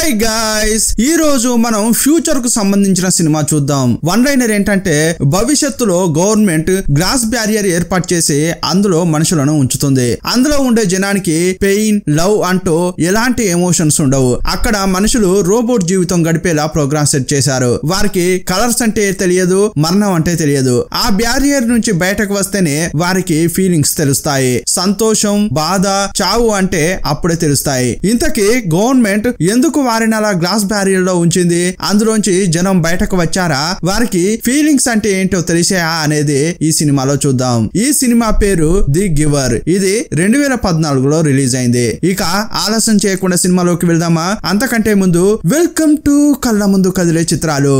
Hi guys, ఈ రోజు మనం ఫ్యూచర్ కు సంబంధించిన సినిమా చూద్దాం. వన్ లైనర్ ఏంటంటే భవిష్యత్తులో గవర్నమెంట్ గ్లాస్ బ్యారియర్ ఏర్పాటు చేసి అందులో మనుషులను ఉంచుతుంది. అందులో ఉండే జనానికి పెయిన్, లవ్ అంటూ ఎలాంటి ఎమోషన్స్ ఉండవు. అక్కడ మనుషులు రోబోట్ జీవితం గడిపేలా ప్రోగ్రామ్ సెట్ చేశారు. వారికి కలర్స్ అంటే తెలియదు, మరణం అంటే తెలియదు. ఆ బ్యారియర్ నుంచి బయటకు వస్తేనే వారికి ఫీలింగ్స్ తెలుస్తాయి. సంతోషం, బాధ, చావు అంటే అప్పుడే తెలుస్తాయి. ఇంతకీ గవర్నమెంట్ ఎందుకు వారిని అలా గ్లాస్ బ్యారియర్ లో ఉంచింది? అందులోంచి జనం బయటకు వచ్చారా? వారికి ఫీలింగ్స్ అంటే ఏంటో తెలిసాయా అనేది ఈ సినిమాలో చూద్దాం. ఈ సినిమా పేరు ది గివర్. ఇది 2014లో రిలీజ్ అయింది. ఇక ఆలస్యం చేయకుండా సినిమాలోకి వెళ్దామా? అంతకంటే ముందు వెల్కమ్ టు కళ్ళ ముందు కదిలే చిత్రాలు.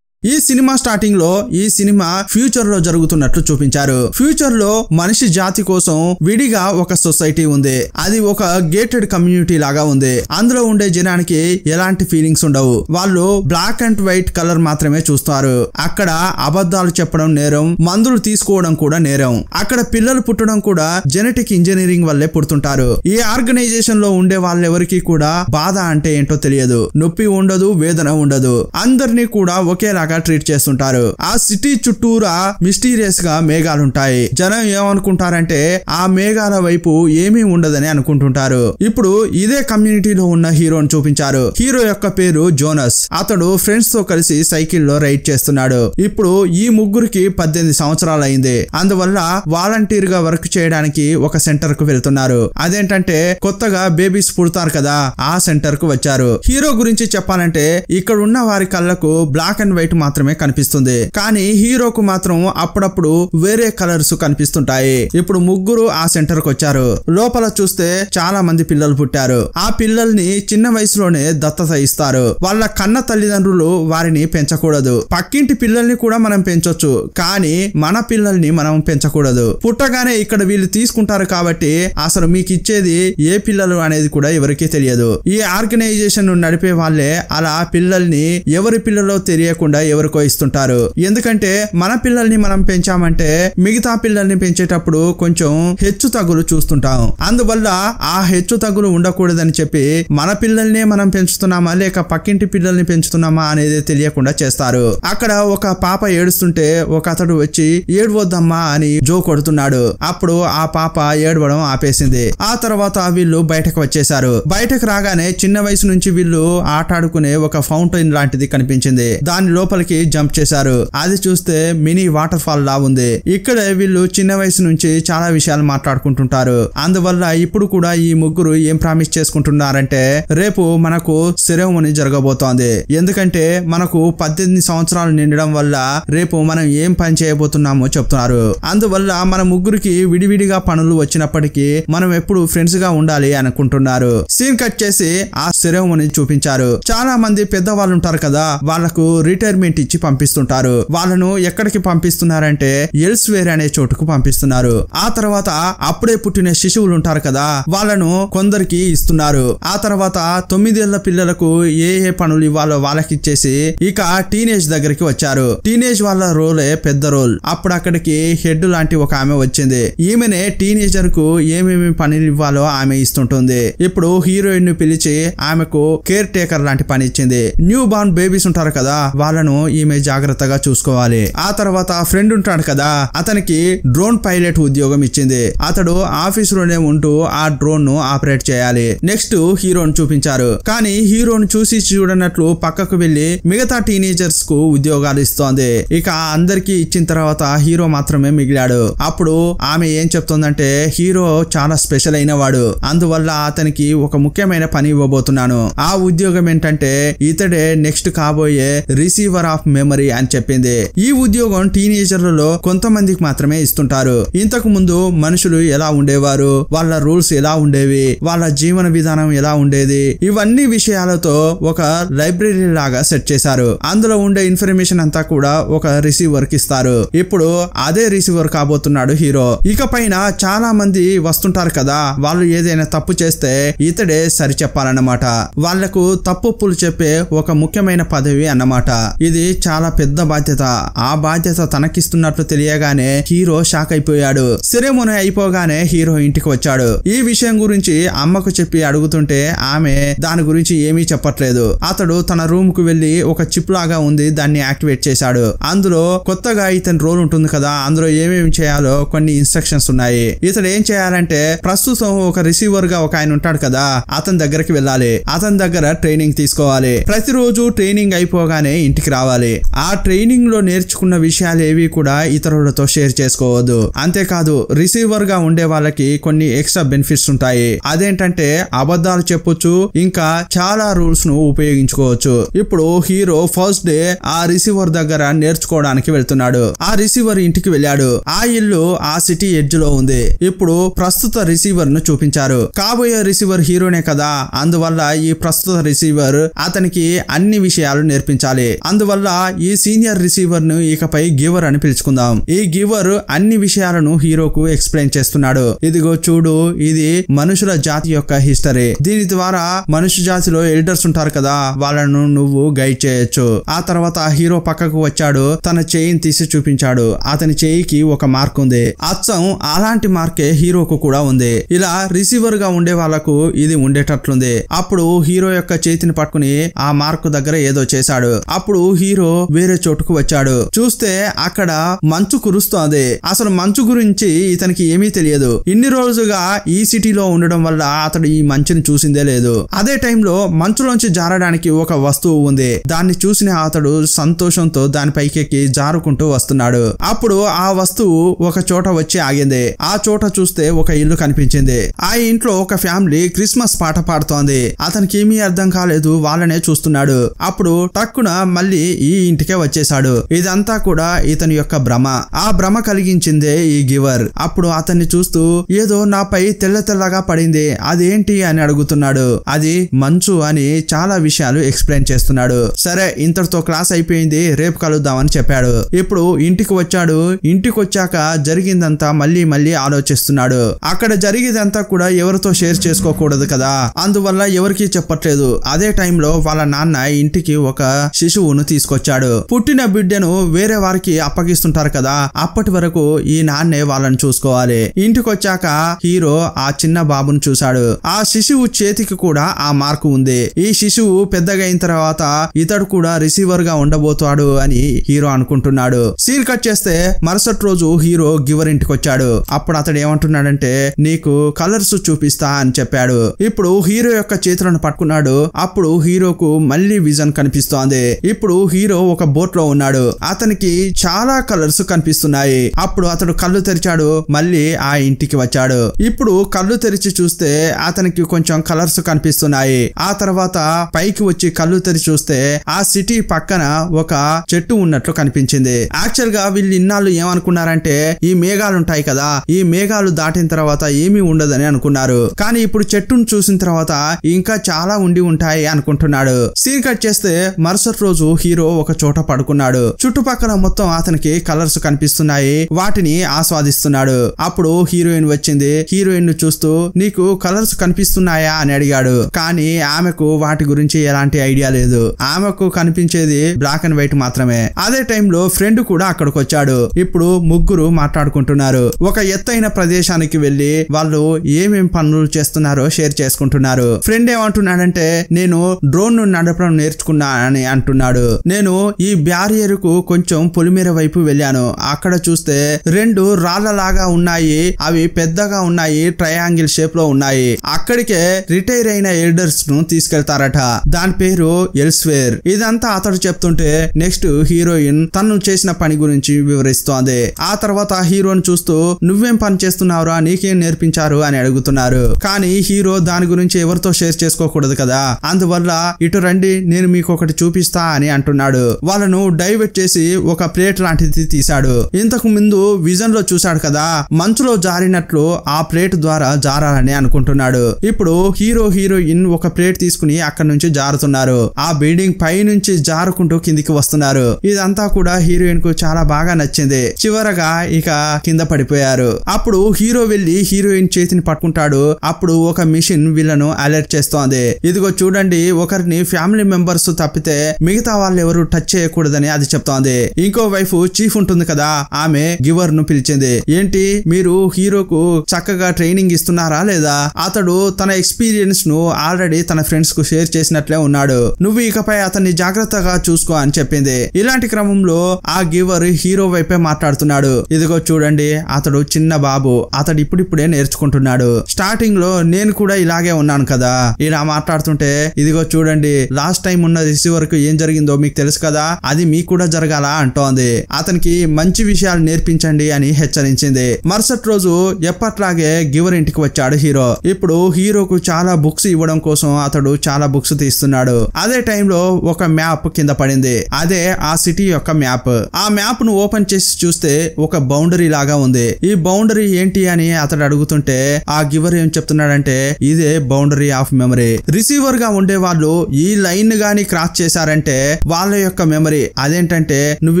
ఈ సినిమా స్టార్టింగ్ లో ఈ సినిమా ఫ్యూచర్ లో జరుగుతున్నట్లు చూపించారు. ఫ్యూచర్ లో మనిషి జాతి కోసం విడిగా ఒక సొసైటీ ఉంది. అది ఒక గేటెడ్ కమ్యూనిటీ లాగా ఉంది. అందులో ఉండే జనానికి ఎలాంటి ఫీలింగ్స్ ఉండవు. వాళ్ళు బ్లాక్ అండ్ వైట్ కలర్ మాత్రమే చూస్తారు. అక్కడ అబద్ధాలు చెప్పడం నేరం, మందులు తీసుకోవడం కూడా నేరం. అక్కడ పిల్లలు పుట్టడం కూడా జెనెటిక్ ఇంజనీరింగ్ వల్లే పుడుతుంటారు. ఈ ఆర్గనైజేషన్ లో ఉండే వాళ్ళెవరికి కూడా బాధ అంటే ఏంటో తెలియదు. నొప్పి ఉండదు, వేదన ఉండదు. అందరినీ కూడా ఒకేలాగా ట్రీట్ చేస్తుంటారు. ఆ సిటీ చుట్టూరా మిస్టీరియస్ గా మేఘాలుంటాయి. జనం ఏమనుకుంటారంటే ఆ మేఘాల వైపు ఏమీ ఉండదని అనుకుంటుంటారు. ఇప్పుడు ఇదే కమ్యూనిటీలో ఉన్న హీరోని చూపించారు. హీరో యొక్క పేరు జోనస్. అతడు ఫ్రెండ్స్ తో కలిసి సైకిల్లో రైడ్ చేస్తున్నాడు. ఇప్పుడు ఈ ముగ్గురికి 18 సంవత్సరాలు అయింది. అందువల్ల వాలంటీర్ గా వర్క్ చేయడానికి ఒక సెంటర్ కు వెళ్తున్నారు. అదేంటంటే కొత్తగా బేబీస్ పుడతారు కదా, ఆ సెంటర్ కు వచ్చారు. హీరో గురించి చెప్పాలంటే ఇక్కడ ఉన్న వారి కళ్ళకు బ్లాక్ అండ్ వైట్ మాత్రమే కనిపిస్తుంది. కానీ హీరోకు మాత్రం అప్పుడప్పుడు వేరే కలర్స్ కనిపిస్తుంటాయి. ఇప్పుడు ముగ్గురు ఆ సెంటర్ కు వచ్చారు. లోపల చూస్తే చాలా మంది పిల్లలు పుట్టారు. ఆ పిల్లల్ని చిన్న వయసులోనే దత్తత ఇస్తారు. వాళ్ళ కన్న తల్లిదండ్రులు వారిని పెంచకూడదు. పక్కింటి పిల్లల్ని కూడా మనం పెంచొచ్చు, కానీ మన పిల్లల్ని మనం పెంచకూడదు. పుట్టగానే ఇక్కడ వీళ్ళు తీసుకుంటారు కాబట్టి అసలు మీకు ఇచ్చేది ఏ పిల్లలు అనేది కూడా ఎవరికీ తెలియదు. ఈ ఆర్గనైజేషన్ నడిపే వాళ్ళే అలా పిల్లల్ని ఎవరి పిల్లలో తెలియకుండా ఎవరికో ఇస్తుంటారు. ఎందుకంటే మన పిల్లల్ని మనం పెంచామంటే మిగతా పిల్లల్ని పెంచేటప్పుడు కొంచెం హెచ్చు తగులు చూస్తుంటాం. అందువల్ల ఆ హెచ్చు తగులు ఉండకూడదని చెప్పి మన పిల్లల్ని మనం పెంచుతున్నామా లేక పక్కింటి పిల్లల్ని పెంచుతున్నామా అనేది తెలియకుండా చేస్తారు. అక్కడ ఒక పాప ఏడుస్తుంటే ఒక అతడు వచ్చి ఏడవద్దమ్మా అని జో కొడుతున్నాడు. అప్పుడు ఆ పాప ఏడవడం ఆపేసింది. ఆ తర్వాత వీళ్ళు బయటకు వచ్చేసారు. బయటకు రాగానే చిన్న వయసు నుంచి వీళ్ళు ఆటాడుకునే ఒక ఫౌంటైన్ లాంటిది కనిపించింది. దాని లోపలికి జంప్ చేశారు. అది చూస్తే మినీ వాటర్ ఫాల్ లా ఉంది. ఇక్కడే వీళ్ళు చిన్న వయసు నుంచి చాలా విషయాలు మాట్లాడుకుంటుంటారు. అందువల్ల ఇప్పుడు కూడా ఈ ముగ్గురు ఏం ప్రామిస్ చేసుకుంటున్నారంటే రేపు మనకు సెరమనీ జరగబోతోంది. ఎందుకంటే మనకు 18 సంవత్సరాలు నిండడం వల్ల రేపు మనం ఏం పని చేయబోతున్నామో చెప్తున్నారు. అందువల్ల మన ముగ్గురికి విడివిడిగా పనులు వచ్చినప్పటికీ మనం ఎప్పుడు ఫ్రెండ్స్ గా ఉండాలి అనుకుంటున్నారు. సీన్ కట్ చేసి ఆ సెరమనీ చూపించారు. చాలా మంది పెద్దవాళ్ళు ఉంటారు కదా, వాళ్లకు రిటైర్మెంట్ ఇచ్చి పంపిస్తుంటారు. వాళ్ళను ఎక్కడికి పంపిస్తున్నారంటే ఎల్స్వేర్ అనే చోటుకు పంపిస్తున్నారు. ఆ తర్వాత అప్పుడే పుట్టిన శిశువులు ఉంటారు కదా, వాళ్ళను కొందరికి ఇస్తున్నారు. ఆ తర్వాత 9 ఏళ్ల పిల్లలకు ఏ పనులు ఇవ్వాలో వాళ్ళకి ఇచ్చేసి ఇక టీనేజ్ దగ్గరికి వచ్చారు. టీనేజ్ వాళ్ళ రోలే పెద్ద రోల్. అప్పుడు అక్కడికి హెడ్ లాంటి ఒక ఆమె వచ్చింది. ఈమెనే టీనేజర్ కు ఏమేమి పనులు ఇవ్వాలో ఆమె ఇస్తుంటుంది. ఇప్పుడు హీరోయిన్ ను పిలిచి ఆమెకు కేర్ టేకర్ లాంటి పని ఇచ్చింది. న్యూ బార్న్ బేబీస్ ఉంటారు కదా, వాళ్ళను ఈమె జాగ్రత్తగా చూసుకోవాలి. ఆ తర్వాత ఫ్రెండ్ ఉంటాడు కదా, అతనికి డ్రోన్ పైలట్ ఉద్యోగం ఇచ్చింది. అతడు ఆఫీస్ లోనే ఉంటూ ఆ డ్రోన్ ను ఆపరేట్ చేయాలి. నెక్స్ట్ హీరోని చూపించారు. కానీ హీరోని చూసి చూడనట్లు పక్కకు వెళ్లి మిగతా టీనేజర్స్ కు ఉద్యోగాలు ఇస్తోంది. ఇక అందరికి ఇచ్చిన తర్వాత హీరో మాత్రమే మిగిలాడు. అప్పుడు ఆమె ఏం చెప్తోందంటే హీరో చాలా స్పెషల్ అయిన వాడు, అందువల్ల అతనికి ఒక ముఖ్యమైన పని ఇవ్వబోతున్నాను. ఆ ఉద్యోగం ఏంటంటే ఇతడే నెక్స్ట్ కాబోయే రిసీవర్ ఆఫ్ మెమరీ అని చెప్పింది. ఈ ఉద్యోగం టీనేజర్లలో కొంతమందికి మాత్రమే ఇస్తుంటారు. ఇంతకు ముందు మనుషులు ఎలా ఉండేవారు, వాళ్ళ రూల్స్ ఎలా ఉండేవి, వాళ్ళ జీవన విధానం ఎలా ఉండేది, ఇవన్నీ విషయాలతో ఒక లైబ్రరీ లాగా సెట్ చేశారు. అందులో ఉండే ఇన్ఫర్మేషన్ అంతా కూడా ఒక రిసీవర్ కి ఇస్తారు. ఇప్పుడు అదే రిసీవర్ కాబోతున్నాడు హీరో. ఇక పైన చాలా మంది వస్తుంటారు కదా, వాళ్ళు ఏదైనా తప్పు చేస్తే ఇతడే సరి చెప్పాలన్నమాట. వాళ్లకు తప్పులు చెప్పే ఒక ముఖ్యమైన పదవి అన్నమాట. ఇది చాలా పెద్ద బాధ్యత. ఆ బాధ్యత తనకిస్తున్నట్లు తెలియగానే హీరో షాక్ అయిపోయాడు. సెరెమోనీ అయిపోగానే హీరో ఇంటికి వచ్చాడు. ఈ విషయం గురించి అమ్మకు చెప్పి అడుగుతుంటే ఆమె దాని గురించి ఏమీ చెప్పట్లేదు. అతడు తన రూమ్ కు వెళ్లి ఒక చిప్ లాగా ఉంది, దాన్ని యాక్టివేట్ చేశాడు. అందులో కొత్తగా ఇతని రోల్ ఉంటుంది కదా, అందులో ఏమేమి చేయాలో కొన్ని ఇన్స్ట్రక్షన్స్ ఉన్నాయి. ఇతడు ఏం చేయాలంటే ప్రస్తుతం ఒక రిసీవర్ గా ఒక ఆయన ఉంటాడు కదా, అతని దగ్గరికి వెళ్ళాలి. అతని దగ్గర ట్రైనింగ్ తీసుకోవాలి. ప్రతిరోజు ట్రైనింగ్ అయిపోగానే ఇంటికి రావాలి. ఆ ట్రైనింగ్ లో నేర్చుకున్న విషయాలు ఏవి కూడా ఇతరులతో షేర్ చేసుకోవద్దు. అంతేకాదు రిసీవర్ గా ఉండే వాళ్ళకి కొన్ని ఎక్స్ట్రా బెనిఫిట్స్ ఉంటాయి. అదేంటంటే అబద్ధాలు చెప్పొచ్చు, ఇంకా చాలా రూల్స్ ను ఉపయోగించుకోవచ్చు. ఇప్పుడు హీరో ఫస్ట్ డే ఆ రిసీవర్ దగ్గర నేర్చుకోవడానికి వెళ్తున్నాడు. ఆ రిసీవర్ ఇంటికి వెళ్ళాడు. ఆ ఇల్లు ఆ సిటీ ఎడ్జ్ లో ఉంది. ఇప్పుడు ప్రస్తుత రిసీవర్ ను చూపించారు. కాబోయే రిసీవర్ హీరోనే కదా, అందువల్ల ఈ ప్రస్తుత రిసీవర్ అతనికి అన్ని విషయాలు నేర్పించాలి. అందువల్ల ఈ సీనియర్ రిసీవర్ ను ఇకపై గివర్ అని పిలుచుకుందాం. ఈ గివర్ అన్ని విషయాలను హీరోకు ఎక్స్ప్లెయిన్ చేస్తున్నాడు. ఇదిగో చూడు, ఇది మనుషుల జాతి యొక్క హిస్టరీ. దీని ద్వారా మనుష్య జాతిలో ఎల్డర్స్ ఉంటారు కదా, వాళ్ళను నువ్వు గైడ్ చేయొచ్చు. ఆ తర్వాత హీరో పక్కకు వచ్చాడు. తన చేయిని తీసి చూపించాడు. అతని చేయికి ఒక మార్క్ ఉంది. అచ్చం అలాంటి మార్కే హీరోకు కూడా ఉంది. ఇలా రిసీవర్ గా ఉండే వాళ్ళకు ఇది ఉండేటట్లుంది. అప్పుడు హీరో యొక్క చేతిని పట్టుకుని ఆ మార్క్ దగ్గర ఏదో చేశాడు. అప్పుడు హీరో వేరే చోటుకు వచ్చాడు. చూస్తే అక్కడ మంచు కురుస్తోంది. అసలు మంచు గురించి ఇతనికి ఏమీ తెలియదు. ఇన్ని రోజులుగా ఈ సిటీలో ఉండడం వల్ల అతడు ఈ మంచుని చూసిందే లేదు. అదే టైంలో మంచులోంచి జారడానికి ఒక వస్తువు ఉంది. దాన్ని చూసిన అతడు సంతోషంతో దాని పైకెక్కి జారుకుంటూ వస్తున్నాడు. అప్పుడు ఆ వస్తువు ఒక చోట వచ్చి ఆగింది. ఆ చోట చూస్తే ఒక ఇల్లు కనిపించింది. ఆ ఇంట్లో ఒక ఫ్యామిలీ క్రిస్మస్ పాట పాడుతోంది. అతనికి ఏమీ అర్థం కాలేదు. వాళ్ళనే చూస్తున్నాడు. అప్పుడు టక్కున మళ్ళీ ఈ ఇంటికే వచ్చేసాడు. ఇదంతా కూడా ఇతని యొక్క భ్రమ. ఆ భ్రమ కలిగించిందే ఈ గివర్. అప్పుడు అతన్ని చూస్తూ ఏదో నాపై తెల్ల తెల్లగా పడింది, అదేంటి అని అడుగుతున్నాడు. అది మంచు అని చాలా విషయాలు ఎక్స్ప్లెయిన్ చేస్తున్నాడు. సరే, ఇంతటితో క్లాస్ అయిపోయింది, రేపు కలుద్దామని చెప్పాడు. ఇప్పుడు ఇంటికి వచ్చాడు. ఇంటికి వచ్చాక జరిగిందంతా మళ్ళీ మళ్ళీ ఆలోచిస్తున్నాడు. అక్కడ జరిగేదంతా కూడా ఎవరితో షేర్ చేసుకోకూడదు కదా, అందువల్ల ఎవరికీ చెప్పట్లేదు. అదే టైంలో వాళ్ళ నాన్న ఇంటికి ఒక శిశువును తీసుకొచ్చాడు. పుట్టిన బిడ్డను వేరే వారికి అప్పగిస్తుంటారు కదా, అప్పటి వరకు ఈ నాన్నే వాళ్ళని చూసుకోవాలి. ఇంటికి వచ్చాక హీరో ఆ చిన్న బాబును చూశాడు. ఆ శిశువు చేతికి కూడా ఆ మార్కు ఉంది. ఈ శిశువు పెద్దగా అయిన తర్వాత ఇతడు కూడా రిసీవర్ గా ఉండబోతాడు అని హీరో అనుకుంటున్నాడు. సీన్ కట్ చేస్తే మరుసటి రోజు హీరో గివర్ ఇంటికి వచ్చాడు. అప్పుడు అతడు ఏమంటున్నాడంటే నీకు కలర్స్ చూపిస్తా అని చెప్పాడు. ఇప్పుడు హీరో యొక్క చేతులను పట్టుకున్నాడు. అప్పుడు హీరోకు మళ్ళీ విజన్ కనిపిస్తోంది. ఇప్పుడు హీరో ఒక బోట్ లో ఉన్నాడు. అతనికి చాలా కలర్స్ కనిపిస్తున్నాయి. అప్పుడు అతడు కళ్ళు తెరిచాడు. మళ్ళీ ఆ ఇంటికి వచ్చాడు. ఇప్పుడు కళ్ళు తెరిచి చూస్తే అతనికి కొంచెం కలర్స్ కనిపిస్తున్నాయి. ఆ తర్వాత పైకి వచ్చి కళ్ళు తెరిచి చూస్తే ఆ సిటీ పక్కన ఒక చెట్టు ఉన్నట్లు కనిపించింది. యాక్చువల్ గా వీళ్ళు ఇన్నాళ్ళు ఏమనుకున్నారంటే ఈ మేఘాలు ఉంటాయి కదా, ఈ మేఘాలు దాటిన తర్వాత ఏమీ ఉండదని అనుకున్నారు. కానీ ఇప్పుడు చెట్టును చూసిన తర్వాత ఇంకా చాలా ఉండి ఉంటాయి అనుకుంటున్నాడు. సీన్ కట్ చేస్తే మరుసటి రోజు హీరో ఒక చోట పడుకున్నాడు. చుట్టుపక్కల మొత్తం అతనికి కలర్స్ కనిపిస్తున్నాయి. వాటిని ఆస్వాదిస్తున్నాడు. అప్పుడు హీరోయిన్ వచ్చింది. హీరోయిన్ ను చూస్తూ నీకు కలర్స్ కనిపిస్తున్నాయా అని అడిగాడు. కానీ ఆమెకు వాటి గురించి ఎలాంటి ఐడియా లేదు. ఆమెకు కనిపించేది బ్లాక్ అండ్ వైట్ మాత్రమే. అదే టైంలో ఫ్రెండ్ కూడా అక్కడికి వచ్చాడు. ఇప్పుడు ముగ్గురు మాట్లాడుకుంటున్నారు. ఒక ఎత్తైన ప్రదేశానికి వెళ్లి వాళ్ళు ఏమేం పనులు చేస్తున్నారో షేర్ చేసుకుంటున్నారు. ఫ్రెండ్ ఏమంటున్నాడంటే నేను డ్రోన్ ను నడపడం నేర్చుకున్నా అని అంటున్నాడు. నేను ఈ బ్యారియర్ కు కొంచెం పొలిమేర వైపు వెళ్ళాను. అక్కడ చూస్తే రెండు రాళ్లలాగా ఉన్నాయి. అవి పెద్దగా ఉన్నాయి, ట్రయాంగిల్ షేప్ లో ఉన్నాయి. అక్కడికే రిటైర్ అయిన ఎల్డర్స్ ను తీసుకెళ్తారట. దాని పేరు ఎల్స్వేర్. ఇదంతా అతడు చెప్తుంటే నెక్స్ట్ హీరోయిన్ తను చేసిన పని గురించి వివరిస్తోంది. ఆ తర్వాత హీరోని చూస్తూ నువ్వేం పని చేస్తున్నావురా, నీకేం నేర్పించారు అని అడుగుతున్నారు. కానీ హీరో దాని గురించి ఎవరితో షేర్ చేసుకోకూడదు కదా, అందువల్ల ఇటు రండి నేను మీకు ఒకటి చూపిస్తా అని అంటున్నాడు. వాళ్ళను డైవర్ట్ చేసి ఒక ప్లేట్ లాంటిది తీశాడు. ఇంతకు ముందు విజన్ లో చూశాడు కదా, మంచులో జారినట్లు ఆ ప్లేట్ ద్వారా జారాలని అనుకుంటున్నాడు. ఇప్పుడు హీరో హీరోయిన్ ఒక ప్లేట్ తీసుకుని అక్కడ నుంచి జారుతున్నారు. ఆ బిల్డింగ్ పై నుంచి జారుకుంటూ కిందికి వస్తున్నారు. ఇదంతా కూడా హీరోయిన్ కు చాలా బాగా నచ్చింది. చివరగా ఇక కింద పడిపోయారు. అప్పుడు హీరో వెళ్లి హీరోయిన్ చేతిని పట్టుకుంటాడు. అప్పుడు ఒక మిషన్ వీళ్ళను అలర్ట్ చేస్తోంది. ఇదిగో చూడండి, ఒకరిని ఫ్యామిలీ మెంబర్స్ తప్పితే మిగతా వాళ్ళు ఎవరు టచ్ చేయకూడదని అది చెప్తోంది. ఇంకో వైపు చీఫ్ ఉంటుంది కదా, ఆమె గివర్ ను పిలిచింది. ఏంటి మీరు హీరోకు చక్కగా ట్రైనింగ్ ఇస్తున్నారా లేదా? అతడు తన ఎక్స్పీరియన్స్ ను ఆల్రెడీ తన ఫ్రెండ్స్ కు షేర్ చేసినట్లే ఉన్నాడు. నువ్వు ఇకపై అతన్ని జాగ్రత్తగా చూసుకో అని చెప్పింది. ఇలాంటి క్రమంలో ఆ గివర్ హీరో వైపే మాట్లాడుతున్నాడు. ఇదిగో చూడండి, అతడు చిన్న బాబు, అతడు ఇప్పుడిప్పుడే నేర్చుకుంటున్నాడు. స్టార్టింగ్ లో నేను కూడా ఇలాగే ఉన్నాను కదా. ఇలా మాట్లాడుతుంటే ఇదిగో చూడండి, లాస్ట్ టైం ఉన్న రిసీవర్ కు ఏం జరిగిందో మీకు తెలుసు కదా, అది మీకు కూడా జరగాల అంటోంది. అతనికి మంచి విషయాలు నేర్పించండి అని హెచ్చరించింది. మరుసటి రోజు ఎప్పట్లాగే గివర్ ఇంటికి వచ్చాడు హీరో. ఇప్పుడు హీరోకు చాలా బుక్స్ ఇవ్వడం కోసం అతడు చాలా బుక్స్ తీస్తున్నాడు. అదే టైంలో ఒక మ్యాప్ కింద పడింది. అదే ఆ సిటీ యొక్క మ్యాప్. ఆ మ్యాప్ ను ఓపెన్ చేసి చూస్తే ఒక బౌండరీ లాగా ఉంది. ఈ బౌండరీ ఏంటి అని అతడు అడుగుతుంటే ఆ గివర్ ఏం చెప్తున్నాడంటే ఇదే బౌండరీ ఆఫ్ మెమరీ. రిసీవర్ గా ఉండే వాళ్ళు ఈ లైన్ గాని క్రాస్ చేశారంటే వాళ్ళ యొక్క మెమరీ అదేంటంటే నువ్వు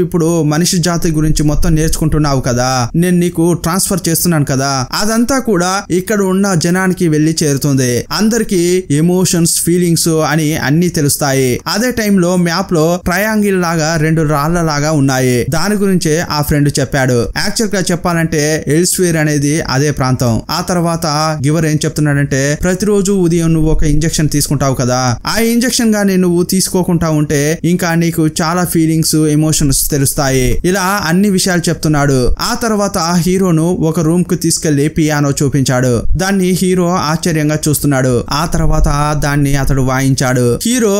ఇప్పుడు మనిషి జాతి గురించి మొత్తం నేర్చుకుంటున్నావు కదా, నేను నీకు ట్రాన్స్ఫర్ చేస్తున్నాను కదా, అదంతా కూడా ఇక్కడ ఉన్న జనానికి వెళ్లి చేరుతుంది. అందరికి ఎమోషన్స్ ఫీలింగ్స్ అని అన్ని తెలుస్తాయి. అదే టైంలో మ్యాప్ లో ట్రయాంగిల్ లాగా 2 రాళ్ల లాగా ఉన్నాయి. దాని గురించే ఆ ఫ్రెండ్ చెప్పాడు. యాక్చువల్ గా చెప్పాలంటే ఎల్స్వేర్ అనేది అదే ప్రాంతం. ఆ తర్వాత గివర్ ఏం చెప్తున్నాడంటే ప్రతిరోజు ఉదయం నువ్వు ఒక ఇంజెక్షన్ తీసుకుంటావు కదా, ఆ ఇంజెక్షన్ గాని నువ్వు తీసుకోకుండా ఉంటే ఇంకా నీకు చాలా ఫీలింగ్స్ ఎమోషన్స్ తెలుస్తాయి. ఇలా అన్ని విషయాలు చెప్తున్నాడు. ఆ తర్వాత హీరోను ఒక రూమ్ కు తీసుకెళ్లి పియానో చూపించాడు. దాన్ని హీరో ఆశ్చర్యంగా చూస్తున్నాడు. ఆ తర్వాత దాన్ని అతడు వాయించాడు. హీరో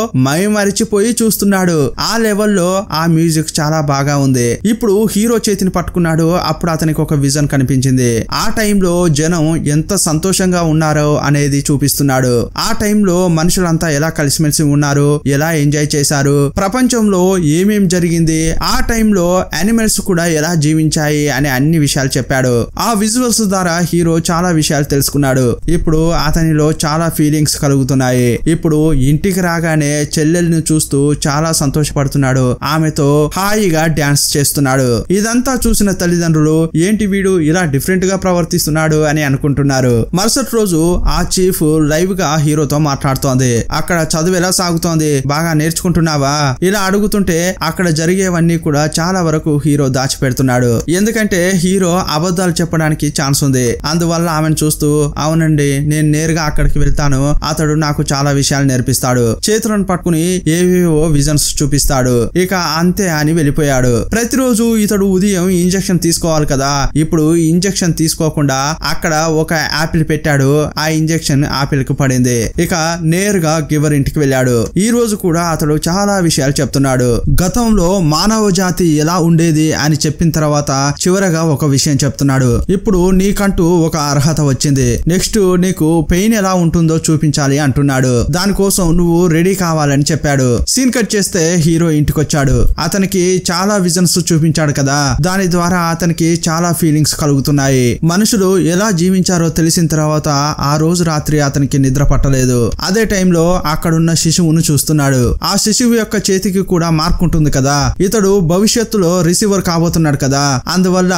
మరిచిపోయి చూస్తున్నాడు. ఆ లెవెల్లో ఆ మ్యూజిక్ చాలా బాగా ఉంది. ఇప్పుడు హీరో చేతిని పట్టుకున్నాడు. అప్పుడు అతనికి ఒక విజన్ కనిపించింది. ఆ టైంలో జనం ఎంత సంతోషంగా ఉన్నారో అనేది చూపిస్తున్నాడు. ఆ టైంలో మనుషులంతా ఎలా కలిసిమెలిసి ఉన్నారు, ఎలా ఎంజాయ్ చేశారు, ప్రపంచంలో ఏమేం జరిగింది, ఆ టైంలో యానిమల్స్ కూడా ఎలా జీవించాయి అనే అన్ని విషయాలు చెప్పాడు. ఆ విజువల్స్ ద్వారా హీరో చాలా విషయాలు తెలుసుకున్నాడు. ఇప్పుడు అతనిలో చాలా ఫీలింగ్స్ కలుగుతున్నాయి. ఇప్పుడు ఇంటికి రాగానే చెల్లెల్ని చూస్తూ చాలా సంతోషపడుతున్నాడు. ఆమెతో హాయిగా డాన్స్ చేస్తున్నాడు. ఇదంతా చూసిన తల్లిదండ్రులు ఏంటి వీడు ఇలా డిఫరెంట్ గా ప్రవర్తిస్తున్నాడు అని అనుకుంటున్నారు. మరుసటి రోజు ఆ చీఫ్ లైవ్ గా హీరోతో మాట్లాడుతోంది. అక్కడ చదువు ఎలా సాగుతోంది, బాగా నేర్చుకుంటున్నావా ఇలా అడుగుతుంటే అక్కడ జరిగేవన్నీ కూడా చాలా వరకు హీరో దాచిపెడుతున్నాడు. ఎందుకంటే హీరో అబద్ధాలు చెప్పడానికి ఛాన్స్ ఉంది. అందువల్ల ఆమెను చూస్తూ అవునండి నేను నేరుగా అక్కడికి వెళ్తాను, అతడు నాకు చాలా విషయాలు నేర్పిస్తాడు, చేతులను పట్టుకుని ఏవేవో విజన్స్ చూపిస్తాడు, ఇక అంతే అని వెళ్ళిపోయాడు. ప్రతిరోజు ఇతడు ఉదయం ఇంజెక్షన్ తీసుకోవాలి కదా, ఇప్పుడు ఇంజెక్షన్ తీసుకోకుండా అక్కడ ఒక యాపిల్ పెట్టాడు. ఆ ఇంజెక్షన్ యాపిల్ కు పడింది. ఇక నేరుగా గివర్ ఇంటికి వెళ్ళాడు. ఈ రోజు కూడా అతడు చాలా విషయాలు చెప్తున్నాడు. గతంలో మానవ జాతి ఎలా ఉండేది అని చెప్పిన తర్వాత చివరగా ఒక విషయం చెప్తున్నాడు. ఇప్పుడు నీకంటూ ఒక అర్హత వచ్చింది, నెక్స్ట్ నీకు పెయిన్ ఎలా ఉంటుందో చూపించాలి అంటున్నాడు. దానికోసం నువ్వు రెడీ కావాలని చెప్పాడు. సీన్ కట్ చేస్తే హీరో ఇంటికి వచ్చాడు. అతనికి చాలా విజన్స్ చూపించాడు కదా, దాని ద్వారా అతనికి చాలా ఫీలింగ్స్ కలుగుతున్నాయి. మనుషులు ఎలా జీవించారో తెలిసిన తర్వాత ఆ రోజు రాత్రి అతనికి నిద్ర పట్టలేదు. అదే టైంలో అక్కడున్న శిశువును చూస్తున్నాడు. ఆ శిశువు యొక్క చేతికి కూడా మార్క్ ఉంటుంది కదా, ఇతడు భవిష్యత్తులో రిసీవర్ కాబోతున్నాడు కదా, అందువల్ల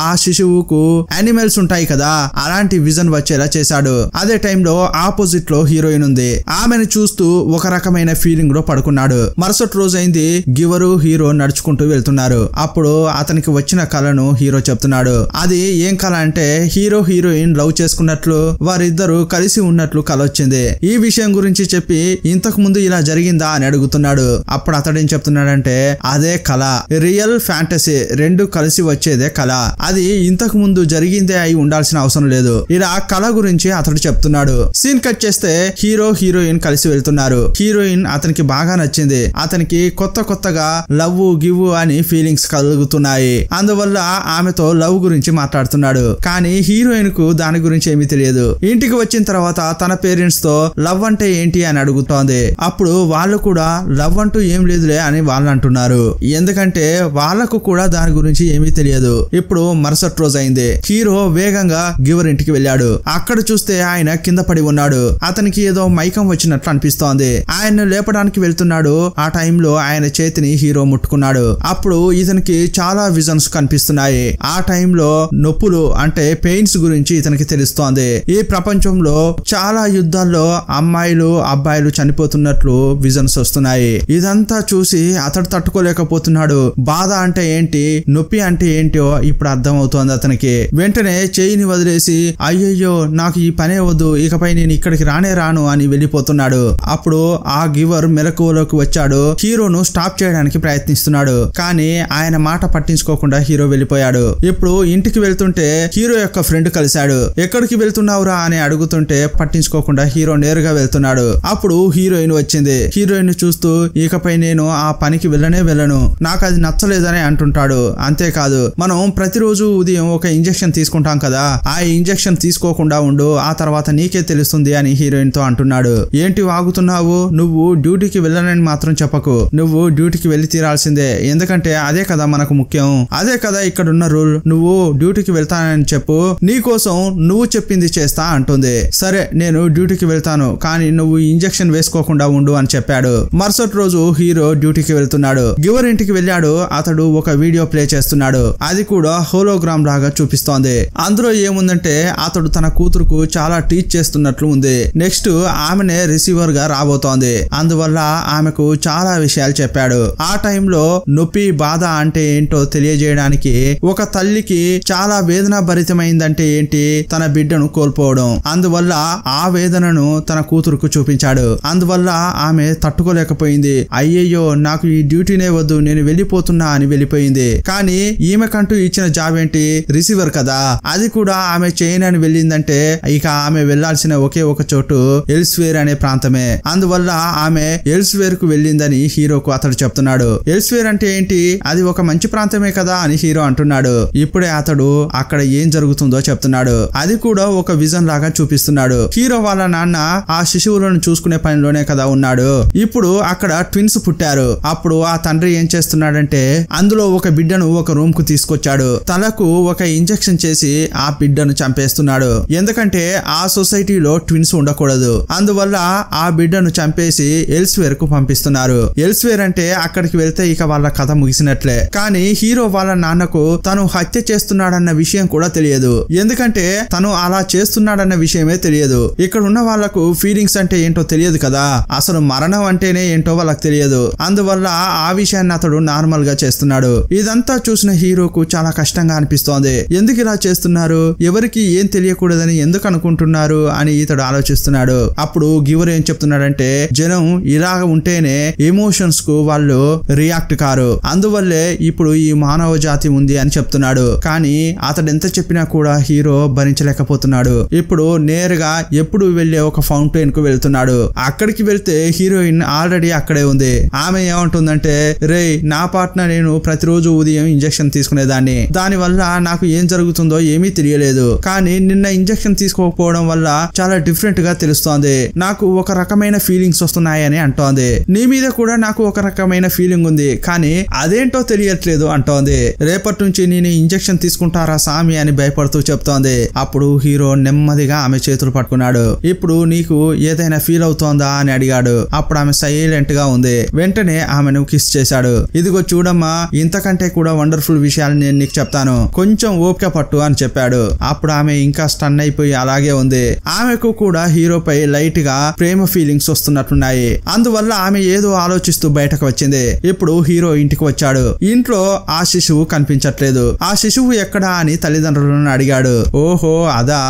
ఆ శిశువుకు యానిమల్స్ ఉంటాయి కదా, అలాంటి విజన్ వచ్చేలా చేశాడు. అదే టైంలో ఆపోజిట్ లో హీరోయిన్ ఉంది. ఆమెను చూస్తూ ఒక రకమైన ఫీలింగ్ లో పడుకున్నాడు. మరుసటి రోజు అయింది. గివరు హీరో నడుచుకుంటూ వెళ్తున్నారు. అప్పుడు అతనికి వచ్చిన కళను హీరో చెప్తున్నాడు. అది ఏం కళ అంటే హీరో హీరోయిన్ లవ్ చేసుకున్నట్లు, వారిద్దరూ కలిసి ఉన్నట్లు కళ వచ్చింది. ఈ విషయం గురించి చెప్పి ఇంతకు ముందు ఇలా జరిగిందా అని అడుగుతున్నాడు. అప్పుడు అతడేం చెప్తున్నాడంటే అదే కళ, రియల్ ఫ్యాంటసీ రెండు కలిసి వచ్చేదే కళ, అది ఇంతకు ముందు జరిగిందే అయి ఉండాల్సిన అవసరం లేదు. ఇలా కళ గురించి అతడు చెప్తున్నాడు. సీన్ కట్ చేస్తే హీరో హీరోయిన్ కలిసి వెళ్తున్నారు. హీరోయిన్ అతనికి బాగా నచ్చింది. అతనికి కొత్తగా లవ్ గివ్ అని ఫీలింగ్స్ కలుగుతున్నాయి. అందువల్ల ఆమెతో లవ్ గురించి మాట్లాడుతున్నాడు. కానీ హీరోయిన్ కు దాని గురించి ఏమీ తెలియదు. ఇంటికి వచ్చిన తర్వాత తన పేరెంట్స్ తో లవ్ అంటే ఏంటి అని అడుగుతోంది. అప్పుడు వాళ్ళు కూడా లవ్ అంటూ ఏం లేదులే అని వాళ్ళు అంటున్నారు. ఎందుకంటే వాళ్ళకు కూడా దాని గురించి ఏమీ తెలియదు. ఇప్పుడు మరుసటి రోజు అయింది. హీరో వేగంగా గివర్ ఇంటికి వెళ్ళాడు. అక్కడ చూస్తే ఆయన కింద పడి ఉన్నాడు. అతనికి ఏదో మైకం వచ్చినట్లు అనిపిస్తోంది. ఆయన్ను లేపడానికి వెళ్తున్నాడు. ఆ టైంలో ఆయన చేతిని హీరో ముట్టుకున్నాడు. అప్పుడు ఇతనికి చాలా విజన్స్ కనిపిస్తున్నాయి. ఆ టైంలో నొప్పులు అంటే పెయిన్స్ గురించి ఇతనికి తెలుస్తోంది. ఈ ప్రపంచంలో చాలా యుద్ధాల్లో అమ్మాయిలు అబ్బాయిలు చనిపోతున్నట్లు విజన్స్ వస్తున్నాయి. ఇదంతా ఇదంతా చూసి అతడు తట్టుకోలేకపోతున్నాడు. బాధ అంటే ఏంటి, నొప్పి అంటే ఏంటో ఇప్పుడు అర్థం అవుతోంది అతనికి. వెంటనే చేయిని వదిలేసి అయ్యయ్యో నాకు ఈ పనే వద్దు, ఇకపై నేను ఇక్కడికి రాను అని వెళ్ళిపోతున్నాడు. అప్పుడు ఆ గివర్ మెలకువలోకి వచ్చాడు. హీరోను స్టాప్ చేయడానికి ప్రయత్నిస్తున్నాడు. కానీ ఆయన మాట పట్టించుకోకుండా హీరో వెళ్ళిపోయాడు. ఇప్పుడు ఇంటికి వెళ్తుంటే హీరో యొక్క ఫ్రెండ్ కలిశాడు. ఎక్కడికి వెళ్తున్నావురా అని అడుగుతుంటే పట్టించుకోకుండా హీరో నేరుగా వెళ్తున్నాడు. అప్పుడు హీరోయిన్ వచ్చింది. హీరోయిన్ చూస్తూ ఇకపై నేను ఆ పనికి వెళ్ళను, నాకు అది నచ్చలేదని అంటుంటాడు. అంతేకాదు మనం ప్రతిరోజు ఉదయం ఒక ఇంజెక్షన్ తీసుకుంటాం కదా, ఆ ఇంజెక్షన్ తీసుకోకుండా ఉండు, ఆ తర్వాత నీకే తెలుస్తుంది అని హీరోయిన్ తో అంటున్నాడు. ఏంటి వాగుతున్నావు, నువ్వు డ్యూటీకి వెళ్ళనని మాత్రం చెప్పకు, నువ్వు డ్యూటీకి వెళ్ళి తీరాల్సిందే, ఎందుకంటే అదే కదా మనకు ముఖ్యం, అదే కదా ఇక్కడున్న రూల్, నువ్వు డ్యూటీకి వెళ్తానని చెప్పు, నీ కోసం నువ్వు చెప్పింది చేస్తా అంటుంది. సరే నేను డ్యూటీకి వెళ్తాను, కానీ నువ్వు ఇంజెక్షన్ వేసుకోకుండా ఉండు అని చెప్పాడు. మరుసటి రోజు హీరో డ్యూటీకి వెళ్తున్నాడు. గివర్ ఇంటికి వెళ్ళాడు. అతడు ఒక వీడియో ప్లే చేస్తున్నాడు. అది కూడా హోలోగ్రామ్ లాగా చూపిస్తోంది. అందులో ఏముందంటే అతడు తన కూతురుకు చాలా టీచ్ చేస్తున్నట్లు ఉంది. నెక్స్ట్ ఆమెనే రిసీవర్ గా రాబోతోంది. అందువల్ల ఆమెకు చాలా విషయాలు చెప్పాడు. ఆ టైంలో నొప్పి బాధ అంటే ఏంటో తెలియజేయడానికి ఒక తల్లికి చాలా వేదన భరితమైందంటే ఏంటి, తన బిడ్డను కోల్పోవడం. అందువల్ల ఆ వేదనను తన కూతురుకు చూపించాడు. అందువల్ల ఆమె తట్టుకోలేకపోయింది. అయ్యయ్యో నాకు ఈ డ్యూటీనే వద్దు, నేను వెళ్ళిపోతున్నా అని వెళ్ళిపోయింది. కానీ ఈమెకంటూ ఇచ్చిన జాబ్ ఏంటి, రిసీవర్ కదా, అది కూడా ఆమె చేయనని వెళ్ళిందంటే ఇక ఆమె వెళ్లాల్సిన ఒకే ఒక చోటు ఎల్స్వేర్ అనే ప్రాంతమే. అందువల్ల ఆమె ఎల్స్వేర్ కు వెళ్ళిందని హీరోకు అతడు చెప్తున్నాడు. ఎల్స్వేర్ అంటే ఏంటి, అది ఒక మంచి ప్రాంతమే కదా అని హీరో అంటున్నాడు. ఇప్పుడే అతడు అక్కడ ఏం జరుగుతుందో చెప్తున్నాడు. అది కూడా ఒక విజన్ లాగా చూపిస్తున్నాడు. హీరో వాళ్ళ నాన్న ఆ శిశువులను చూసుకునే పనిలోనే కదా ఉన్నాడు. ఇప్పుడు అక్కడ ట్విన్స్ పుట్టారు. అప్పుడు ఆ తండ్రి ఏం చేస్తున్నాడంటే అందులో ఒక బిడ్డను ఒక రూమ్ కు తీసుకొచ్చాడు. తలకు ఒక ఇంజెక్షన్ చేసి ఆ బిడ్డను చంపేస్తున్నాడు. ఎందుకంటే ఆ సొసైటీలో ట్విన్స్ ఉండకూడదు. అందువల్ల ఆ బిడ్డను చంపేసి ఎల్స్వేర్ కు పంపిస్తున్నారు. ఎల్స్వేర్ అంటే అక్కడికి వెళ్తే ఇక వాళ్ళ కథ ముగిసినట్లే. కానీ హీరో వాళ్ళ నాన్నకు తను హత్య చేస్తున్నాడన్న విషయం కూడా తెలియదు. ఎందుకంటే తను అలా చేస్తున్నాడన్న విషయమే తెలియదు. ఇక్కడ ఉన్న వాళ్లకు ఫీలింగ్స్ అంటే ఏంటో తెలియదు కదా, అసలు మరణం అంటేనే ఏంటో వాళ్ళకి తెలియదు. అందువల్ల ఆ విషయాన్ని అతడు నార్మల్ గా చేస్తున్నాడు. ఇదంతా చూసిన హీరోకు చాలా కష్టంగా అనిపిస్తోంది. ఎందుకు ఇలా చేస్తున్నారు, ఎవరికి ఏం తెలియకూడదని ఎందుకు అనుకుంటున్నారు అని ఇతడు ఆలోచిస్తున్నాడు. అప్పుడు గివర్ ఏం చెప్తున్నాడంటే జనం ఇలాగ ఉంటేనే ఎమోషన్స్ కు వాళ్ళు రియాక్ట్ కారు, అందువల్లే ఇప్పుడు ఈ మానవ జాతి ఉంది అని చెప్తున్నాడు. కానీ అతడు ఎంత చెప్పినా కూడా హీరో భరించలేకపోతున్నాడు. ఇప్పుడు నేరుగా ఎప్పుడు వెళ్లే ఒక ఫౌంటైన్ కు వెళ్తున్నాడు. అక్కడికి వెళ్తే హీరోయిన్ ఆల్రెడీ అక్కడే ఉంది. ఆమె ఏమంటుందంటే రే నా పార్ట్నర్ నేను ప్రతిరోజు ఉదయం ఇంజెక్షన్ తీసుకునేదాన్ని, దాని వల్ల నాకు ఏం జరుగుతుందో ఏమీ తెలియలేదు, కానీ నిన్న ఇంజెక్షన్ తీసుకోకపోవడం వల్ల చాలా డిఫరెంట్ గా తెలుస్తోంది, నాకు ఒక రకమైన ఫీలింగ్స్ వస్తున్నాయని అంటోంది. నీ మీద కూడా నాకు ఒక రకమైన ఫీలింగ్ ఉంది, కానీ అదేంటో తెలియట్లేదు అంటోంది. రేపటి నుంచి నేను ఇంజెక్షన్ తీసుకుంటారా సామి అని భయపడుతూ చెప్తోంది. అప్పుడు హీరో నెమ్మదిగా ఆమె చేతులు పట్టుకున్నాడు. ఇప్పుడు నీకు ఏదైనా ఫీల్ అవుతోందా అని అడిగాడు. అప్పుడు ఆమె సైలెంట్ గా ఉంది. వెంటనే ఆమెను కిస్ చేశాడు. ఇదిగో చూడమ్మా, ఇంతకంటే కూడా వండర్ఫుల్ విషయాలు నేను నీకు చెప్తాను, కొంచెం ఓపిక పట్టు అని చెప్పాడు. అప్పుడు ఆమె ఇంకా స్టన్ అయిపోయి అలాగే ఉంది. ఆమెకు కూడా హీరోపై లైట్ గా ప్రేమ ఫీలింగ్స్ వస్తున్నట్టున్నాయి. అందువల్ల ఆమె ఏదో ఆలోచిస్తూ బయటకు వచ్చింది. ఇప్పుడు హీరో ఇంటికి వచ్చాడు. ఇంట్లో ఆ శిశువు కనిపించట్లేదు. ఆ శిశువు ఎక్కడా అని తల్లిదండ్రులను అడిగాడు. ఓహో అదా,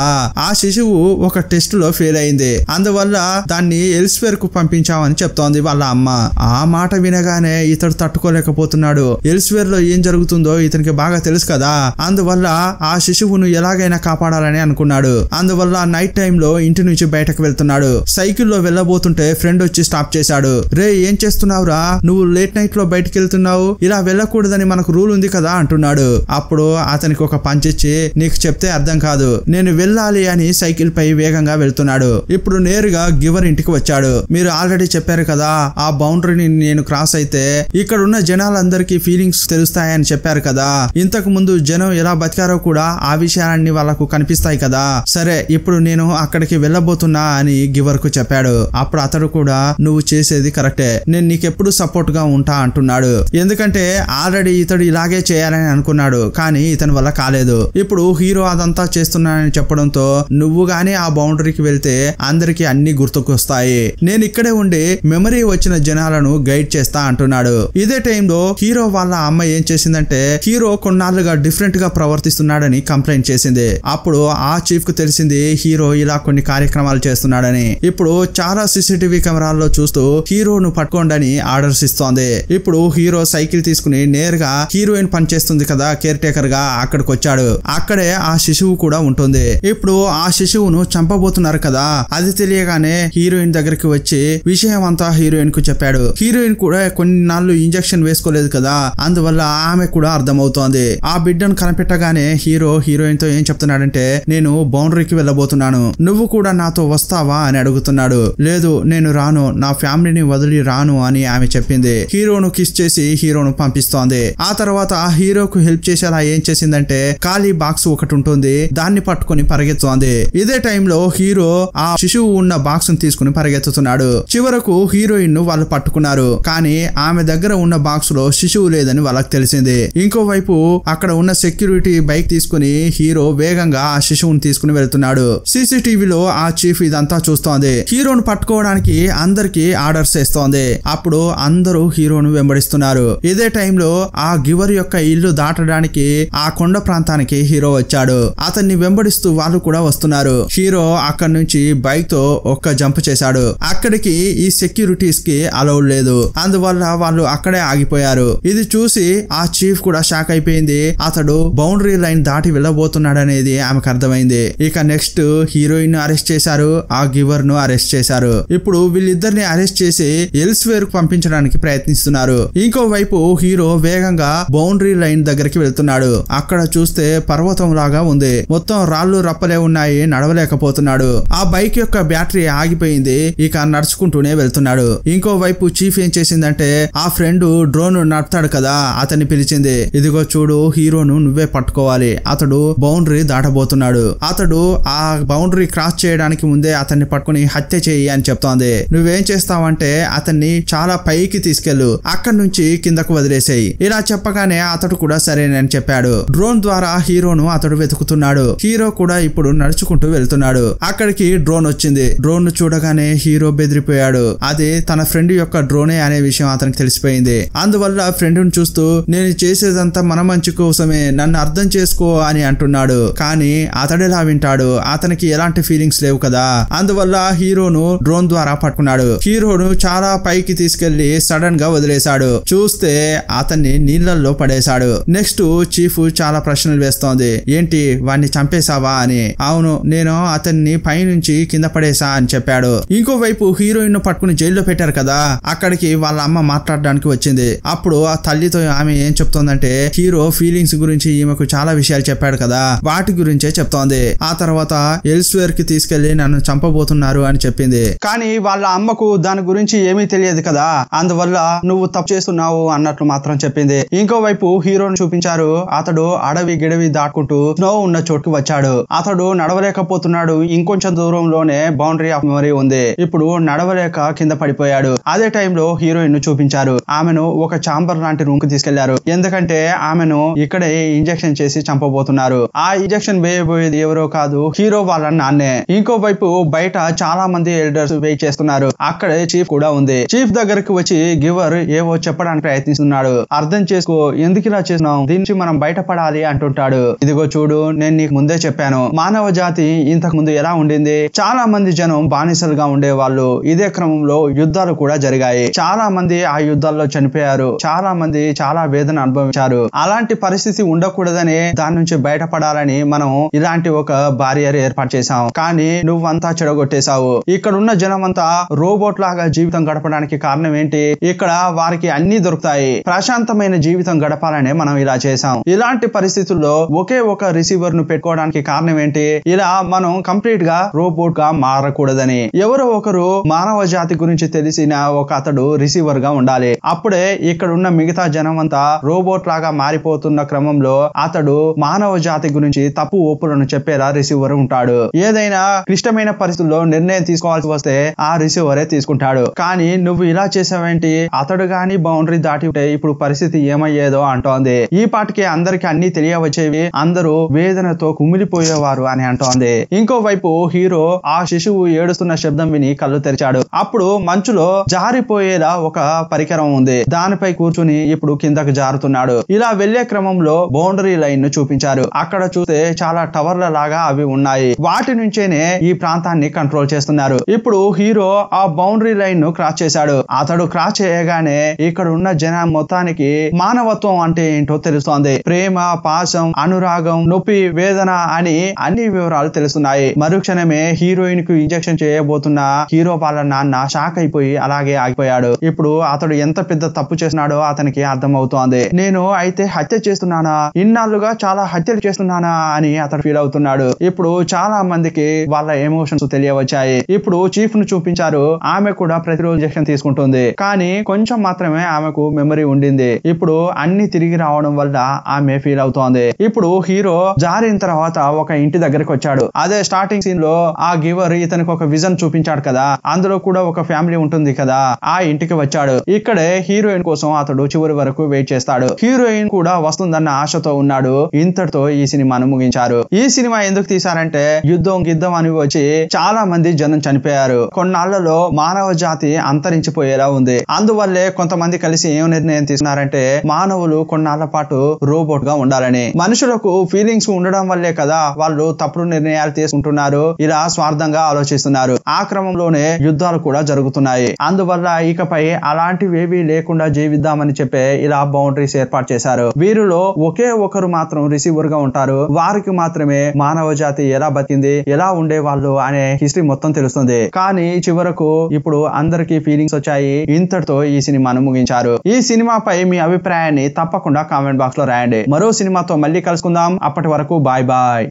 ఆ శిశువు ఒక టెస్ట్ లో ఫెయిల్ అయింది, అందువల్ల దాన్ని ఎల్స్వేర్ కు పంపించామని చెప్తోంది వాళ్ళ అమ్మ. ఆ మాట వినగానే ఇతడు తట్టుకోలేకపోతున్నాడు. ఎల్స్వేర్ లో ఏం జరుగుతుందో ఇతనికి బాగా తెలుసు కదా, అందువల్ల ఆ శిశువును ఎలాగైనా కాపాడాలని అనుకున్నాడు. అందువల్ల నైట్ టైం లో ఇంటి నుంచి బయటకు వెళ్తున్నాడు. సైకిల్లో వెళ్ళబోతుంటే ఫ్రెండ్ వచ్చి స్టాప్ చేశాడు. రే ఏం చేస్తున్నావురా, నువ్వు లేట్ నైట్ లో బయటకు వెళ్తున్నావు, ఇలా వెళ్ళకూడదని మనకు రూల్ ఉంది కదా అంటున్నాడు. అప్పుడు అతనికి ఒక పంచ్ ఇచ్చి నీకు చెప్తే అర్థం కాదు, నేను వెళ్ళాలి అని సైకిల్ పై వేగంగా వెళ్తున్నాడు. ఇప్పుడు నేరుగా గివర్ ఇంటికి వచ్చాడు. మీరు ఆల్రెడీ చెప్పారు కదా, ఆ బౌండరీని నేను క్రాస్ అయితే ఇక్కడ ఉన్న జనాలందరికీ ఫీలింగ్స్ తెలుస్తాయని చెప్పారు కదా, ఇంతకు ముందు జనం ఎలా బతికారో కూడా ఆ విషయాలన్నీ వాళ్ళకు కనిపిస్తాయి కదా, సరే ఇప్పుడు నేను అక్కడికి వెళ్ళబోతున్నా అని గివర్ కు చెప్పాడు. అప్పుడు అతడు కూడా నువ్వు చేసేది కరెక్టే, నేను నీకెప్పుడు సపోర్ట్ గా ఉంటా అంటున్నాడు. ఎందుకంటే ఆల్రెడీ ఇతడు ఇలాగే చేయాలని అనుకున్నాడు, కానీ ఇతని వల్ల కాలేదు. ఇప్పుడు హీరో అదంతా చేస్తున్నానని చెప్పడంతో నువ్వు గానీ ఆ బౌండరీకి వెళ్తే అందరికి అన్ని గుర్తుకొస్తాయి, నేను ఇక్కడే ఉండి మెమరీ వచ్చిన జనాలను వాళ్ళను గైడ్ చేస్తా అంటున్నాడు. ఇదే టైంలో హీరో వాళ్ళ అమ్మ ఏం చేసిందంటే హీరో కొన్నాళ్ళుగా డిఫరెంట్ గా ప్రవర్తిస్తున్నాడని కంప్లైంట్ చేసింది. అప్పుడు ఆ చీఫ్ కు తెలిసింది హీరో ఇలా కొన్ని కార్యక్రమాలు చేస్తున్నాడని. ఇప్పుడు చాలా సీసీటీవీ కెమెరాల్లో చూస్తూ హీరోను పట్టుకోండి ఆర్డర్స్ ఇస్తోంది. ఇప్పుడు హీరో సైకిల్ తీసుకుని నేరుగా హీరోయిన్ పనిచేస్తుంది కదా కేర్ టేకర్ గా అక్కడికి వచ్చాడు. అక్కడే ఆ శిశువు కూడా ఉంటుంది. ఇప్పుడు ఆ శిశువును చంపబోతున్నారు కదా, అది తెలియగానే హీరోయిన్ దగ్గరికి వచ్చి విషయం అంతా హీరోయిన్ కు చెప్పాడు. హీరోయిన్ కూడా కొన్ని నాళ్ళు ఇంజెక్షన్ వేసుకోలేదు కదా, అందువల్ల ఆమె కూడా అర్థమవుతోంది. ఆ బిడ్డను కనిపెట్టగానే హీరో హీరోయిన్ తో ఏం చెప్తున్నాడంటే నేను బౌండరీకి వెళ్ళబోతున్నాను, నువ్వు కూడా నాతో వస్తావా అని అడుగుతున్నాడు. లేదు నేను రాను, నా ఫ్యామిలీని వదిలి రాను అని ఆమె చెప్పింది. హీరోను కిస్ చేసి హీరోను పంపిస్తోంది. ఆ తర్వాత హీరోకు హెల్ప్ చేసేలా ఏం చేసిందంటే ఖాళీ బాక్స్ ఒకటి ఉంటుంది, దాన్ని పట్టుకుని పరిగెత్తుతోంది. ఇదే టైంలో హీరో ఆ శిశువు ఉన్న బాక్స్ ను తీసుకుని పరిగెత్తుతున్నాడు. చివరకు హీరోయిన్ ను వాళ్ళు పట్టుకున్నారు. కానీ ఆమె దగ్గర ఉన్న బాక్స్ లో శిశువు లేదని వాళ్ళకి తెలిసింది. ఇంకోవైపు అక్కడ ఉన్న సెక్యూరిటీ బైక్ తీసుకుని హీరో వేగంగా ఆ శిశువుని తీసుకుని వెళ్తున్నాడు. సీసీటీవీలో ఆ చీఫ్ ఇదంతా చూస్తోంది. హీరోను పట్టుకోవడానికి అందరికి ఆర్డర్స్ ఇస్తోంది. అప్పుడు అందరూ హీరోను వెంబడిస్తున్నారు. ఇదే టైంలో ఆ గివర్ యొక్క ఇల్లు దాటడానికి ఆ కొండ ప్రాంతానికి హీరో వచ్చాడు. అతన్ని వెంబడిస్తూ వాళ్ళు కూడా వస్తున్నారు. హీరో అక్కడి నుంచి బైక్ తో ఒక్క జంప్ చేశాడు. అక్కడికి ఈ సెక్యూరిటీస్ కి అలౌడ్ లేదు, అందువల్ల వాళ్ళు అక్కడే ఆగిపోయారు. ఇది చూసి ఆ చీఫ్ కూడా షాక్ అయిపోయింది. అతడు బౌండరీ లైన్ దాటి వెళ్ళబోతున్నాడనేది ఆమెకు అర్థమైంది. ఇక నెక్స్ట్ హీరోయిన్ ను అరెస్ట్ చేశారు, ఆ గివర్ ను అరెస్ట్ చేశారు. ఇప్పుడు వీళ్ళిద్దరిని అరెస్ట్ చేసి ఎల్స్వేర్ కు పంపించడానికి ప్రయత్నిస్తున్నారు. ఇంకోవైపు హీరో వేగంగా బౌండరీ లైన్ దగ్గరికి వెళ్తున్నాడు. అక్కడ చూస్తే పర్వతం లాగా ఉంది, మొత్తం రాళ్ళు రప్పలే ఉన్నాయి, నడవలేకపోతున్నాడు. ఆ బైక్ యొక్క బ్యాటరీ ఆగిపోయింది. ఇక నడుచుకుంటూనే వెళ్తున్నాడు. ఇంకోవైపు చీఫ్ ఏం చేసిందంటే ఆ ఫ్రెండ్ డ్రోన్ నడుపుతాడు కదా, అతన్ని పిలిచింది. ఇదిగో చూడు, హీరోను నువ్వే పట్టుకోవాలి, అతడు బౌండరీ దాటబోతున్నాడు. అతడు ఆ బౌండరీ క్రాస్ చేయడానికి ముందే అతన్ని పట్టుకుని హత్య చేయి అని చెప్తోంది. నువ్వేం చేస్తావంటే అతన్ని చాలా పైకి తీసుకెళ్లు, అక్కడి నుంచి కిందకు వదిలేసేయి. ఇలా చెప్పగానే అతడు కూడా సరేనని చెప్పాడు. డ్రోన్ ద్వారా హీరోను అతడు వెతుకుతున్నాడు. హీరో కూడా ఇప్పుడు నడుచుకుంటూ వెళ్తున్నాడు. అక్కడికి డ్రోన్ వచ్చింది. డ్రోన్ ను చూడగానే హీరో బెదిరిపోయాడు. అది తన ఫ్రెండ్ యొక్క డ్రోనే అనే విషయం అతనికి తెలిసిపోయింది. అందువల్ల ఫ్రెండ్ ను చూస్తూ నేను చేసేదంతా మన మంచి కోసమే, నన్ను అర్థం చేసుకో అని అంటున్నాడు. కానీ అతడెలా వింటాడు, అతనికి ఎలాంటి ఫీలింగ్స్ లేవు కదా. అందువల్ల హీరోను డ్రోన్ ద్వారా పట్టుకున్నాడు. హీరోను చాలా పైకి తీసుకెళ్లి సడన్ గా వదిలేశాడు. చూస్తే అతన్ని నీళ్లలో పడేశాడు. నెక్స్ట్ చీఫ్ చాలా ప్రశ్నలు వేస్తోంది. ఏంటి వాడిని చంపేశావా అని. అవును, నేను అతన్ని పైనుంచి కింద పడేసా అని చెప్పాడు. ఇంకోవైపు హీరోయిన్ ను పట్టుకుని జైల్లో పెట్టారు కదా, అక్కడికి వాళ్ళ అమ్మ మాట్లాడడానికి వచ్చింది. అప్పుడు ఆ తల్లితో ఆమె ఏం చెప్తోందంటే హీరో ఫీలింగ్స్ గురించి ఈమెకు చాలా విషయాలు చెప్పాడు కదా, వాటి గురించే చెప్తోంది. ఆ తర్వాత ఎల్స్వేర్ కి తీసుకెళ్లి నన్ను చంపబోతున్నారు అని చెప్పింది. కానీ వాళ్ళ అమ్మకు దాని గురించి ఏమీ తెలియదు కదా, అందువల్ల నువ్వు తప్పు చేస్తున్నావు అన్నట్లు మాత్రం చెప్పింది. ఇంకోవైపు హీరోను చూపించారు. అతడు అడవి గిడవి దాటుకుంటూ స్నో ఉన్న చోటుకు వచ్చాడు. అతడు నడవలేకపోతున్నాడు. ఇంకొంచెం దూరంలోనే బౌండరీ ఆఫ్ మెమరీ ఉంది. ఇప్పుడు నడవలేక కింద పడిపోయాడు. అదే టైంలో హీరోయిన్ ను చూపించారు. ఆమెను ఒక చాంబర్ లాంటి రూమ్ కు తీసుకెళ్లారు. ఎందుకంటే ఆమెను ఇక్కడే ఇంజెక్షన్ చేసి చంపబోతున్నారు. ఆ ఇంజెక్షన్ వేయబోయేది ఎవరో కాదు, హీరో వాళ్ళ నాన్నే. ఇంకోవైపు బయట చాలా మంది ఎల్డర్స్ వెయిట్ చేస్తున్నారు. అక్కడే చీఫ్ కూడా ఉంది. చీఫ్ దగ్గరికి వచ్చి గివర్ ఏవో చెప్పడానికి ప్రయత్నిస్తున్నాడు. అర్థం చేసుకో, ఎందుకు ఇలా చేస్తున్నావు, దీని నుంచి మనం బయటపడాలి అంటుంటాడు. ఇదిగో చూడు, నేను నీకు ముందే చెప్పాను, మానవ జాతి ఇంతకు ముందు ఎలా ఉండింది. చాలా మంది జనం బానిసలుగా ఉండేవాళ్ళు. ఇదే క్రమంలో యుద్ధాలు కూడా జరిగాయి. చాలా మంది ఆ యుద్ధాల్లో చనిపోయారు. చాలా మంది చాలా వేదన అనుభవించారు. అలాంటి పరిస్థితి ఉండకూడదని, దాని నుంచి బయటపడాలని మనం ఇలాంటి ఒక బారియర్ ఏర్పాటు చేశాం. కానీ నువ్వంతా చెడగొట్టేశావు. ఇక్కడ ఉన్న జనం అంతా రోబోట్ లాగా జీవితం గడపడానికి కారణం ఏంటి? ఇక్కడ వారికి అన్ని దొరుకుతాయి. ప్రశాంతమైన జీవితం గడపాలనే మనం ఇలా చేశాం. ఇలాంటి పరిస్థితుల్లో ఒకే ఒక రిసీవర్ ను పెట్టుకోవడానికి కారణం ఏంటి? ఇలా మనం కంప్లీట్ గా రోబోట్ గా మారకూడదని. ఎవరో ఒకరు మానవ జాతి గురించి తెలిసిన ఒక అతడు రిసీవర్ గా ఉండాలి. అప్పుడే ఇక్కడ ఉన్న మిగతా జనం అంతా రోబోట్ లాగా మారిపోతున్న క్రమంలో అతడు మానవ జాతి గురించి తప్పు ఒప్పులను చెప్పేలా రిసీవర్ ఉంటాడు. ఏదైనా క్లిష్టమైన పరిస్థితుల్లో నిర్ణయం తీసుకోవాల్సి వస్తే ఆ రిసీవరే తీసుకుంటాడు. కానీ నువ్వు ఇలా చేసావేంటి? అతడు గాని బౌండరీ దాటి ఉంటే ఇప్పుడు పరిస్థితి ఏమయ్యేదో అంటోంది. ఈ పాటికి అందరికి అన్ని తెలియవచ్చేవి, అందరూ వేదనతో కుమిలిపోయేవారు అని అంటోంది. ఇంకోవైపు హీరో ఆ శిశువు ఏడుస్తున్న శబ్దం విని కళ్ళు తెరిచాడు. అప్పుడు మంచులో జారిపోయి పడిపోయేలా ఒక పరికరం ఉంది. దానిపై కూర్చుని ఇప్పుడు కిందకు జారుతున్నాడు. ఇలా వెళ్లే క్రమంలో బౌండరీ లైన్ ను చూపించారు. అక్కడ చూస్తే చాలా టవర్ల లాగా అవి ఉన్నాయి. వాటి నుంచేనే ఈ ప్రాంతాన్ని కంట్రోల్ చేస్తున్నారు. ఇప్పుడు హీరో ఆ బౌండరీ లైన్ ను క్రాస్ చేశాడు. అతడు క్రాస్ చేయగానే ఇక్కడ ఉన్న జనం మొత్తానికి మానవత్వం అంటే ఏంటో తెలుస్తోంది. ప్రేమ, పాశం, అనురాగం, నొప్పి, వేదన అని అన్ని వివరాలు తెలుస్తున్నాయి. మరుక్షణమే హీరోయిన్ కు ఇంజెక్షన్ చేయబోతున్న హీరో వాళ్ళ నాన్న షాక్ అయిపోయి అలాగే ఆగిపోయాడు. ఇప్పుడు అతడు ఎంత పెద్ద తప్పు చేస్తున్నాడో అతనికి అర్థం అవుతోంది. నేను అయితే హత్య చేస్తున్నానా, ఇన్నాళ్ళుగా చాలా హత్యలు చేస్తున్నానా అని అతడు ఫీల్ అవుతున్నాడు. ఇప్పుడు చాలా మందికి వాళ్ళ ఎమోషన్స్ తెలియవచ్చాయి. ఇప్పుడు చీఫ్ ను చూపించారు. ఆమె కూడా ప్రతిరోజు ఇంజెక్షన్ తీసుకుంటుంది. కానీ కొంచెం మాత్రమే ఆమెకు మెమరీ ఉండింది. ఇప్పుడు అన్ని తిరిగి రావడం వల్ల ఆమె ఫీల్ అవుతోంది. ఇప్పుడు హీరో జారిన తర్వాత ఒక ఇంటి దగ్గరకు వచ్చాడు. అదే స్టార్టింగ్ సీన్ లో ఆ గివర్ ఇతనికి ఒక విజన్ చూపించాడు కదా, అందులో కూడా ఒక ఫ్యామిలీ ఉంటుంది కదా, ఆ ఇంటికి వచ్చాడు. ఇక్కడే హీరోయిన్ కోసం అతడు చివరి వరకు వెయిట్ చేస్తాడు. హీరోయిన్ కూడా వస్తుందన్న ఆశతో ఉన్నాడు. ఇంతటితో ఈ సినిమాను ముగించారు. ఈ సినిమా ఎందుకు తీశారంటే యుద్ధం గిద్దం అని వచ్చి చాలా మంది జనం చనిపోయారు. కొన్నాళ్లలో మానవ జాతి అంతరించిపోయేలా ఉంది. అందువల్లే కొంతమంది కలిసి ఏం నిర్ణయం తీసుకున్నారంటే మానవులు కొన్నాళ్ల పాటు రోబోట్ గా ఉండాలని. మనుషులకు ఫీలింగ్స్ ఉండడం వల్లే కదా వాళ్ళు తప్పుడు నిర్ణయాలు తీసుకుంటున్నారు, ఇలా స్వార్థంగా ఆలోచిస్తున్నారు. ఆ క్రమంలోనే యుద్ధాలు కూడా జరుగుతున్నాయి. అందువల్ల ఇకపై అలాంటివేవీ లేకుండా జీవిద్దామని చెప్పే ఇలా బౌండరీస్ ఏర్పాటు చేశారు. వీరిలో ఒకే ఒకరు మాత్రం రిసీవర్ గా ఉంటారు. వారికి మాత్రమే మానవ జాతి ఎలా బతికింది, ఎలా ఉండేవాళ్ళు అనే హిస్టరీ మొత్తం తెలుస్తుంది. కానీ చివరకు ఇప్పుడు అందరికీ ఫీలింగ్స్ వచ్చాయి. ఇంతటితో ఈ సినిమాను ముగించారు. ఈ సినిమాపై మీ అభిప్రాయాన్ని తప్పకుండా కామెంట్ బాక్స్ లో రాయండి. మరో సినిమాతో మళ్ళీ కలుసుకుందాం. అప్పటి వరకు బాయ్ బాయ్.